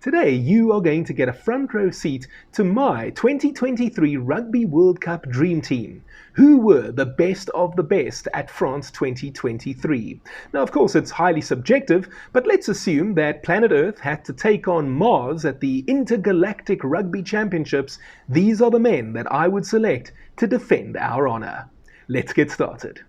Today, you are going to get a front row seat to my 2023 Rugby World Cup Dream Team. Who were the best of the best at France 2023? Now, of course, it's highly subjective, but let's assume that planet Earth had to take on Mars at the Intergalactic Rugby Championships. These are the men that I would select to defend our honour. Let's get started.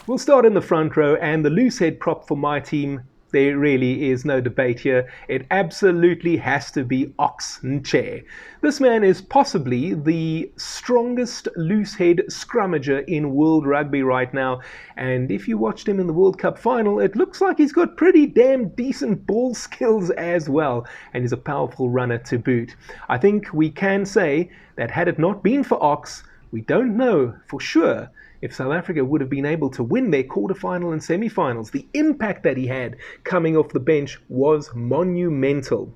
We'll start in the front row, and the loose head prop for my team, there really is no debate here. It absolutely has to be Ox Nche. This man is possibly the strongest loose head scrummager in World Rugby right now. And if you watched him in the World Cup final, it looks like he's got pretty damn decent ball skills as well. And he's a powerful runner to boot. I think we can say that had it not been for Ox, we don't know for sure if South Africa would have been able to win their quarterfinal and semi-finals. The impact that he had coming off the bench was monumental.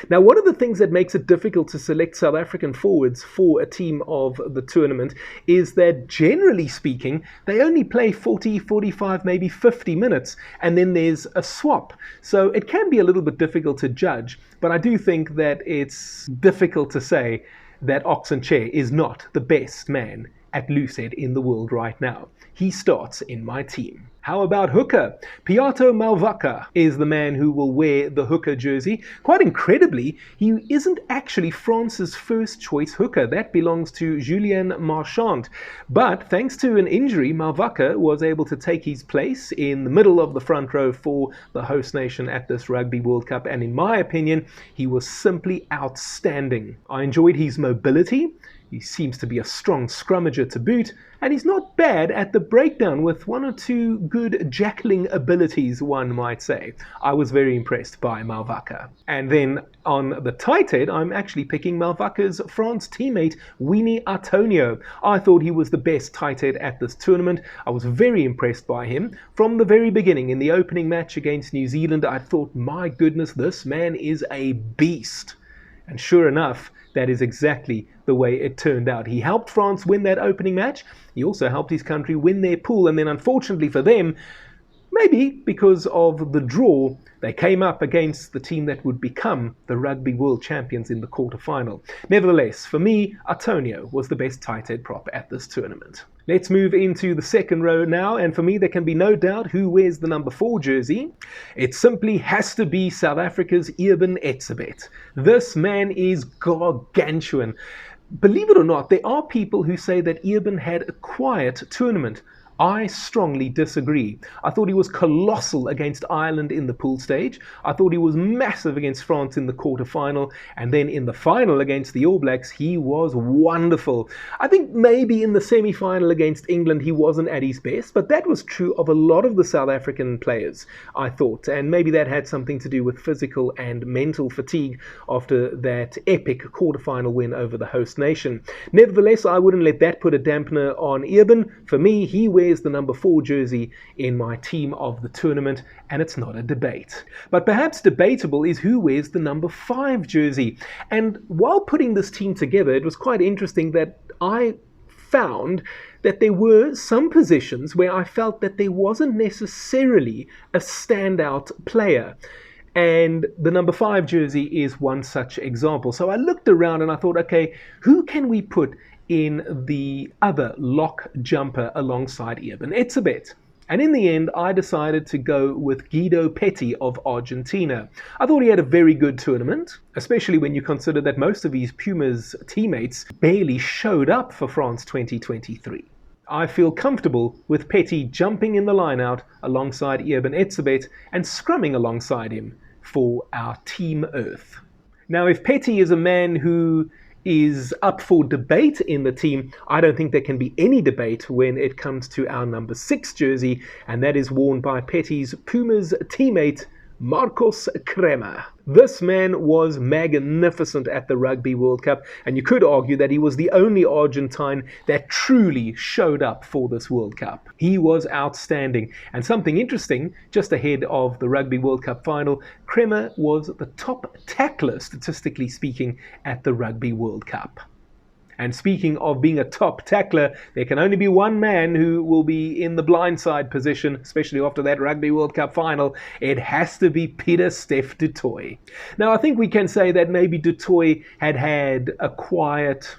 Now, one of the things that makes it difficult to select South African forwards for a team of the tournament is that, generally speaking, they only play 40, 45, maybe 50 minutes, and then there's a swap. So it can be a little bit difficult to judge, but I do think that it's difficult to say that Ox Nche is not the best man at loosehead in the world right now. He starts in my team. How about hooker? Piato Malvaka is the man who will wear the hooker jersey. Quite incredibly, he isn't actually France's first choice hooker. That belongs to Julien Marchand. But thanks to an injury, Malvaka was able to take his place in the middle of the front row for the host nation at this Rugby World Cup. And in my opinion, he was simply outstanding. I enjoyed his mobility. He seems to be a strong scrummager to boot, and he's not bad at the breakdown with one or two good jackling abilities, one might say. I was very impressed by Malvaka. And then on the tight head, I'm actually picking Malvaka's France teammate, Winnie Antonio. I thought he was the best tight head at this tournament. I was very impressed by him. From the very beginning, in the opening match against New Zealand, I thought, my goodness, this man is a beast. And sure enough, that is exactly the way it turned out. He helped France win that opening match. He also helped his country win their pool. And then unfortunately for them, maybe because of the draw, they came up against the team that would become the Rugby World Champions in the quarterfinal. Nevertheless, for me, Antonio was the best tight head prop at this tournament. Let's move into the second row now, and for me there can be no doubt who wears the number 4 jersey. It simply has to be South Africa's Eben Etzebeth. This man is gargantuan. Believe it or not, there are people who say that Eben had a quiet tournament. I strongly disagree. I thought he was colossal against Ireland in the pool stage. I thought he was massive against France in the quarterfinal. And then in the final against the All Blacks, he was wonderful. I think maybe in the semi-final against England, he wasn't at his best. But that was true of a lot of the South African players, I thought. And maybe that had something to do with physical and mental fatigue after that epic quarterfinal win over the host nation. Nevertheless, I wouldn't let that put a dampener on Eben. For me, he wears the number 4 jersey in my team of the tournament, and it's not a debate. But perhaps debatable is who wears the number 5 jersey. And while putting this team together, it was quite interesting that I found that there were some positions where I felt that there wasn't necessarily a standout player. And the number 5 jersey is one such example. So I looked around and I thought, okay, who can we put in the other lock jumper alongside Eben Etzebeth? And in the end, I decided to go with Guido Petti of Argentina. I thought he had a very good tournament, especially when you consider that most of his Pumas teammates barely showed up for France 2023. I feel comfortable with Petti jumping in the line-out alongside Eben Etzebeth and scrumming alongside him for our Team Earth. Now, if Petti is a man who is up for debate in the team, I don't think there can be any debate when it comes to our number 6 jersey, and that is worn by Petti's Pumas teammate, Marcos Kremer. This man was magnificent at the Rugby World Cup, and you could argue that he was the only Argentine that truly showed up for this World Cup. He was outstanding. And something interesting, just ahead of the Rugby World Cup final, Kremer was the top tackler, statistically speaking, at the Rugby World Cup. And speaking of being a top tackler, there can only be one man who will be in the blindside position, especially after that Rugby World Cup final. It has to be Pieter-Steph du Toit. Now, I think we can say that maybe du Toit had a quiet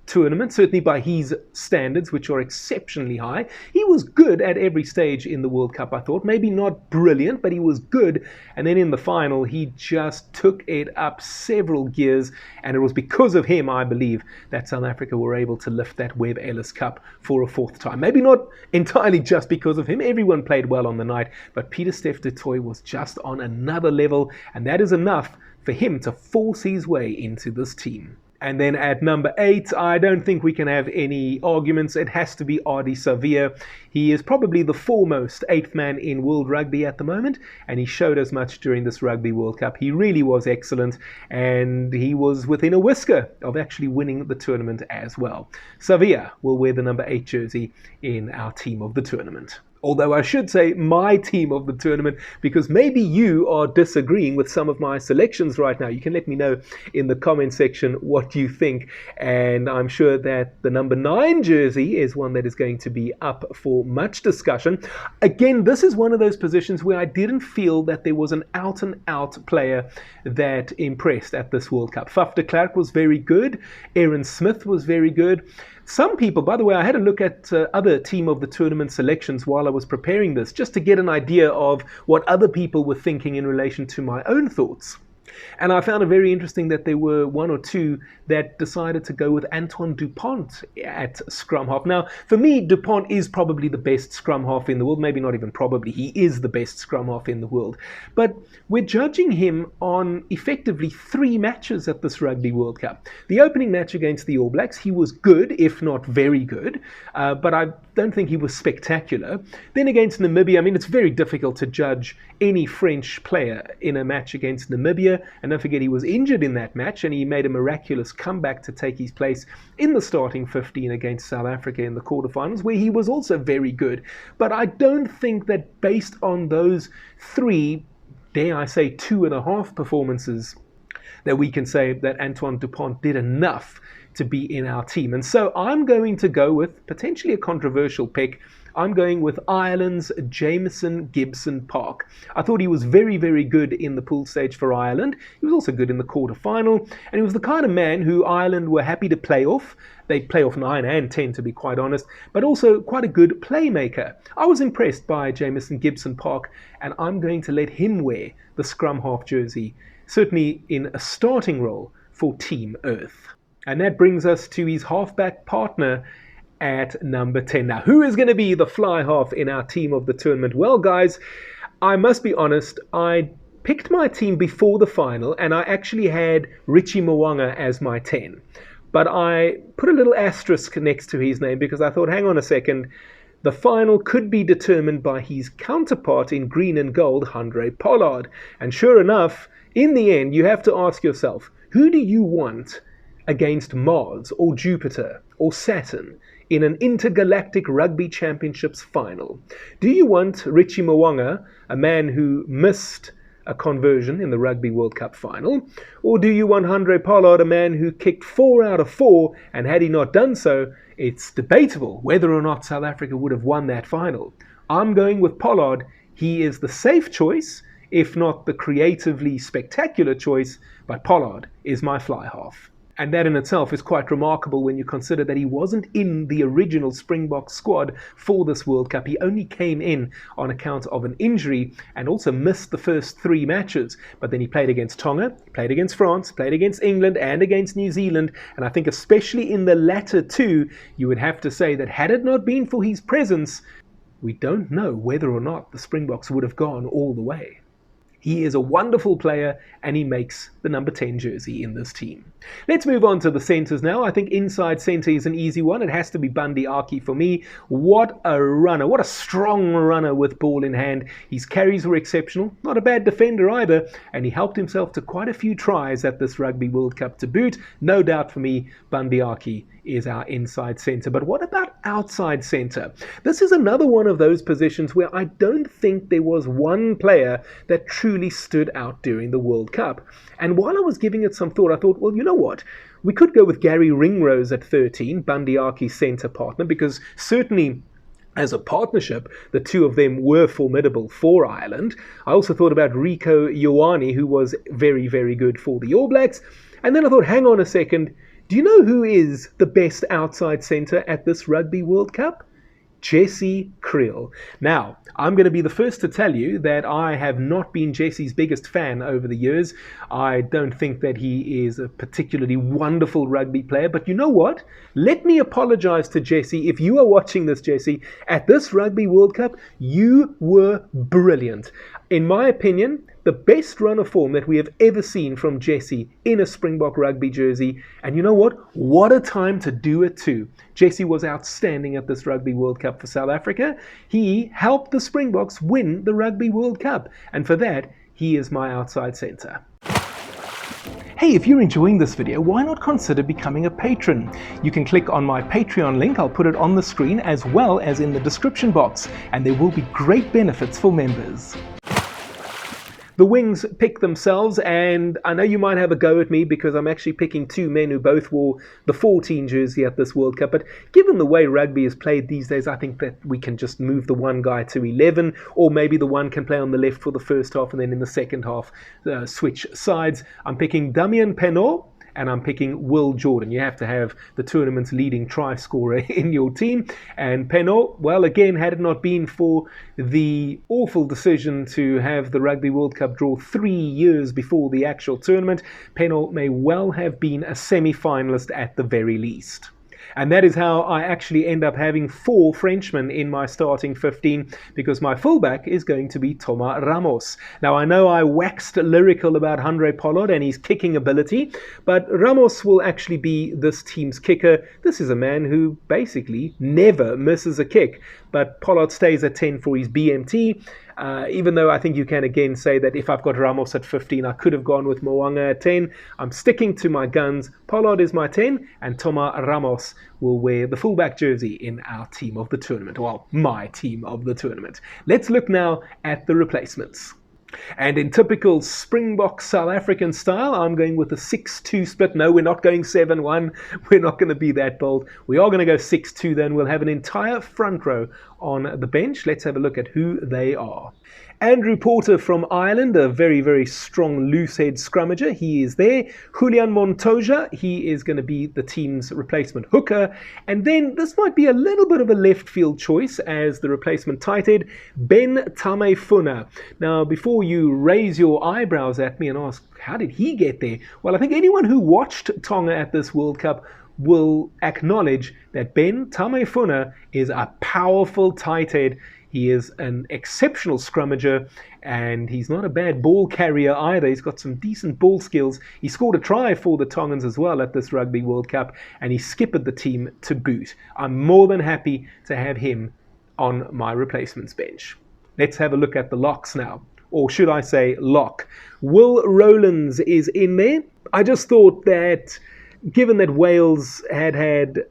tournament, certainly by his standards, which are exceptionally high. He was good at every stage in the World Cup, I thought. Maybe not brilliant, but he was good. And then in the final, he just took it up several gears. And it was because of him, I believe, that South Africa were able to lift that Webb Ellis Cup for a fourth time. Maybe not entirely just because of him. Everyone played well on the night. But Pieter-Steph du Toit was just on another level. And that is enough for him to force his way into this team. And then at number 8, I don't think we can have any arguments. It has to be Ardie Savea. He is probably the foremost 8th man in World Rugby at the moment, and he showed as much during this Rugby World Cup. He really was excellent, and he was within a whisker of actually winning the tournament as well. Savea will wear the number 8 jersey in our team of the tournament. Although I should say my team of the tournament, because maybe you are disagreeing with some of my selections right now. You can let me know in the comment section what you think. And I'm sure that the number 9 jersey is one that is going to be up for much discussion. Again, this is one of those positions where I didn't feel that there was an out-and-out player that impressed at this World Cup. Faf de Klerk was very good. Aaron Smith was very good. Some people, by the way, I had a look at other team of the tournament selections while I was preparing this, just to get an idea of what other people were thinking in relation to my own thoughts. And I found it very interesting that there were 1 or 2 that decided to go with Antoine Dupont at scrum half. Now, for me, Dupont is probably the best scrum half in the world. Maybe not even probably. He is the best scrum half in the world. But we're judging him on effectively 3 matches at this Rugby World Cup. The opening match against the All Blacks, he was good, if not very good. But I don't think he was spectacular. Then against Namibia, I mean, it's very difficult to judge any French player in a match against Namibia. And don't forget, he was injured in that match, and he made a miraculous comeback to take his place in the starting 15 against South Africa in the quarterfinals, where he was also very good. But I don't think that based on those 3, dare I say 2.5 performances, that we can say that Antoine Dupont did enough to be in our team. And so I'm going to go with potentially a controversial pick. I'm going with Ireland's Jamison Gibson-Park. I thought he was very, very good in the pool stage for Ireland. He was also good in the quarterfinal, and he was the kind of man who Ireland were happy to play off. They'd play off 9 and 10, to be quite honest, but also quite a good playmaker. I was impressed by Jamison Gibson-Park, and I'm going to let him wear the scrum half jersey, certainly in a starting role for Team Earth. And that brings us to his halfback partner at number 10. Now, who is going to be the fly half in our team of the tournament? Well, guys, I must be honest, I picked my team before the final, and I actually had Richie Mo'unga as my 10. But I put a little asterisk next to his name because I thought, hang on a second, the final could be determined by his counterpart in green and gold, Handré Pollard. And sure enough, in the end, you have to ask yourself, who do you want against Mars or Jupiter or Saturn in an intergalactic rugby championships final? Do you want Richie Mo'unga, a man who missed a conversion in the Rugby World Cup final? Or do you want Handré Pollard, a man who kicked 4 out of 4, and had he not done so, it's debatable whether or not South Africa would have won that final? I'm going with Pollard. He is the safe choice, if not the creatively spectacular choice, but Pollard is my fly half. And that in itself is quite remarkable when you consider that he wasn't in the original Springbok squad for this World Cup. He only came in on account of an injury and also missed the first 3 matches. But then he played against Tonga, played against France, played against England and against New Zealand. And I think especially in the latter 2, you would have to say that had it not been for his presence, we don't know whether or not the Springboks would have gone all the way. He is a wonderful player, and he makes the number 10 jersey in this team. Let's move on to the centres now. I think inside centre is an easy one. It has to be Bundee Aki for me. What a runner. What a strong runner with ball in hand. His carries were exceptional. Not a bad defender either. And he helped himself to quite a few tries at this Rugby World Cup to boot. No doubt for me, Bundee Aki is our inside centre. But what about outside centre? This is another one of those positions where I don't think there was one player that truly truly stood out during the World Cup. And while I was giving it some thought, I thought, well, you know what? We could go with Gary Ringrose at 13, Bundy Aki's centre partner, because certainly as a partnership, the two of them were formidable for Ireland. I also thought about Rieko Ioane, who was very, very good for the All Blacks. And then I thought, hang on a second, do you know who is the best outside centre at this Rugby World Cup? Jesse Kriel. Now, I'm going to be the first to tell you that I have not been Jesse's biggest fan over the years. I don't think that he is a particularly wonderful rugby player, but you know what? Let me apologize to Jesse. If you are watching this, Jesse, at this Rugby World Cup, you were brilliant. In my opinion, the best run of form that we have ever seen from Jesse in a Springbok rugby jersey. And you know what? What a time to do it too. Jesse was outstanding at this Rugby World Cup for South Africa. He helped the Springboks win the Rugby World Cup. And for that, he is my outside centre. Hey, if you're enjoying this video, why not consider becoming a patron? You can click on my Patreon link, I'll put it on the screen as well as in the description box, and there will be great benefits for members. The Wings pick themselves, and I know you might have a go at me because I'm actually picking two men who both wore the 14 jersey at this World Cup, but given the way rugby is played these days, I think that we can just move the one guy to 11, or maybe the one can play on the left for the first half and then in the second half switch sides. I'm picking Damian Penaud, and I'm picking Will Jordan. You have to have the tournament's leading try scorer in your team. And Penaud, well, again, had it not been for the awful decision to have the Rugby World Cup draw 3 years before the actual tournament, Penaud may well have been a semi-finalist at the very least. And that is how I actually end up having 4 Frenchmen in my starting 15, because my fullback is going to be Thomas Ramos. Now, I know I waxed lyrical about Handré Pollard and his kicking ability, but Ramos will actually be this team's kicker. This is a man who basically never misses a kick, but Pollard stays at 10 for his BMT. Even though I think you can again say that if I've got Ramos at 15, I could have gone with Mo'unga at 10. I'm sticking to my guns. Pollard is my 10, and Thomas Ramos will wear the fullback jersey in our team of the tournament. Well, my team of the tournament. Let's look now at the replacements. And in typical Springbok South African style, I'm going with a 6-2 split. No, we're not going 7-1. We're not going to be that bold. We are going to go 6-2 then. We'll have an entire front row on the bench. Let's have a look at who they are. Andrew Porter from Ireland, a very, very strong loose-head scrummager. He is there. Julian Montoya, he is going to be the team's replacement hooker. And then this might be a little bit of a left field choice as the replacement tight head, Ben Tamefuna. Now, before you raise your eyebrows at me and ask, how did he get there? Well, I think anyone who watched Tonga at this World Cup will acknowledge that Ben Tamefuna is a powerful tight head. He is an exceptional scrummager, and he's not a bad ball carrier either. He's got some decent ball skills. He scored a try for the Tongans as well at this Rugby World Cup, and he skippered the team to boot. I'm more than happy to have him on my replacements bench. Let's have a look at the locks now. Or should I say lock. Will Rowlands is in there. I just thought that given that Wales had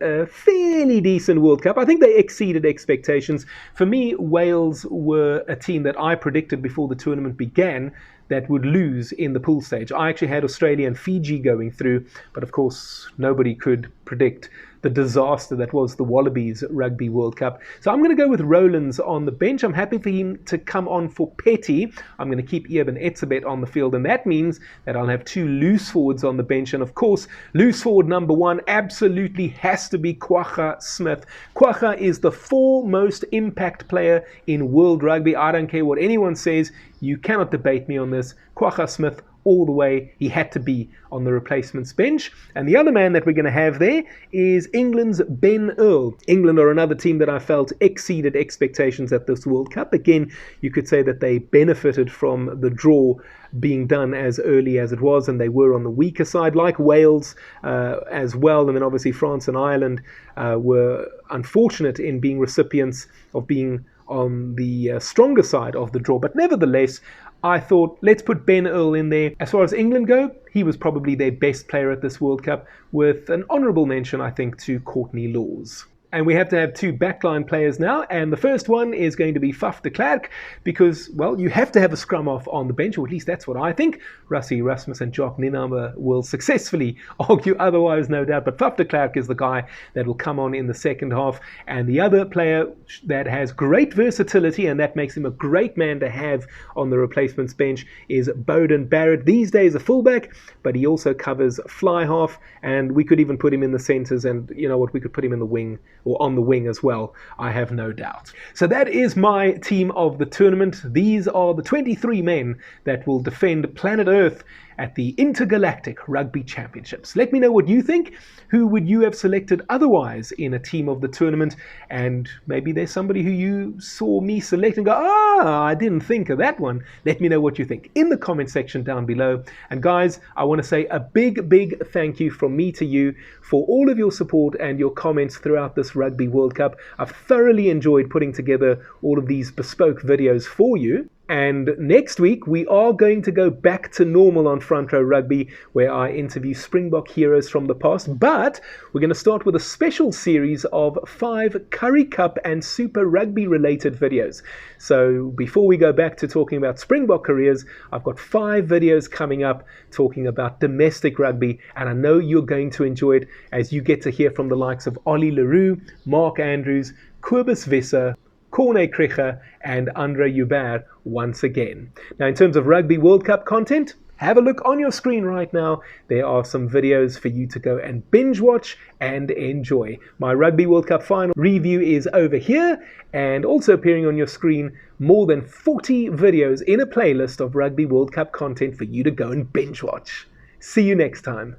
a fairly decent World Cup, I think they exceeded expectations. For me, Wales were a team that I predicted before the tournament began that would lose in the pool stage. I actually had Australia and Fiji going through, but of course nobody could predict the disaster that was the Wallabies Rugby World Cup. So I'm going to go with Rowlands on the bench. I'm happy for him to come on for Petty. I'm going to keep Eben Etzebeth on the field, and that means that I'll have 2 loose forwards on the bench. And of course, loose forward number 1 absolutely has to be Kwagga Smith. Kwagga is the foremost impact player in World Rugby. I don't care what anyone says. You cannot debate me on this. Kwagga Smith all the way. He had to be on the replacements bench. And the other man that we're going to have there is England's Ben Earl. England are another team that I felt exceeded expectations at this World Cup. Again, you could say that they benefited from the draw being done as early as it was, and they were on the weaker side, like Wales as well. And then obviously France and Ireland were unfortunate in being recipients of being on the stronger side of the draw. But nevertheless, I thought, let's put Ben Earl in there. As far as England go, he was probably their best player at this World Cup, with an honourable mention, I think, to Courtney Lawes. And we have to have two backline players now. And the first one is going to be Faf de Klerk because, well, you have to have a scrum half on the bench, or at least that's what I think. Rassie Erasmus and Jock Ninama will successfully argue otherwise, no doubt. But Faf de Klerk is the guy that will come on in the second half. And the other player that has great versatility, and that makes him a great man to have on the replacements bench, is Bowden Barrett. These days a fullback, but he also covers fly half, and we could even put him in the centres, and you know what, we could put him in the wing or on the wing as well, I have no doubt. So that is my team of the tournament. These are the 23 men that will defend planet Earth at the Intergalactic Rugby Championships. Let me know what you think. Who would you have selected otherwise in a team of the tournament? And maybe there's somebody who you saw me select and go, I didn't think of that one. Let me know what you think in the comment section down below. And guys, I want to say a big thank you from me to you for all of your support and your comments throughout this Rugby World Cup. I've thoroughly enjoyed putting together all of these bespoke videos for you. And next week, we are going to go back to normal on Front Row Rugby, where I interview Springbok heroes from the past. But we're going to start with a special series of 5 Currie Cup and Super Rugby related videos. So before we go back to talking about Springbok careers, I've got 5 videos coming up talking about domestic rugby. And I know you're going to enjoy it as you get to hear from the likes of Ollie Leroux, Mark Andrews, Kobus Visser, Corne Krige and Andre Joubert once again. Now, in terms of Rugby World Cup content, have a look on your screen right now. There are some videos for you to go and binge watch and enjoy. My Rugby World Cup final review is over here, and also appearing on your screen, more than 40 videos in a playlist of Rugby World Cup content for you to go and binge watch. See you next time.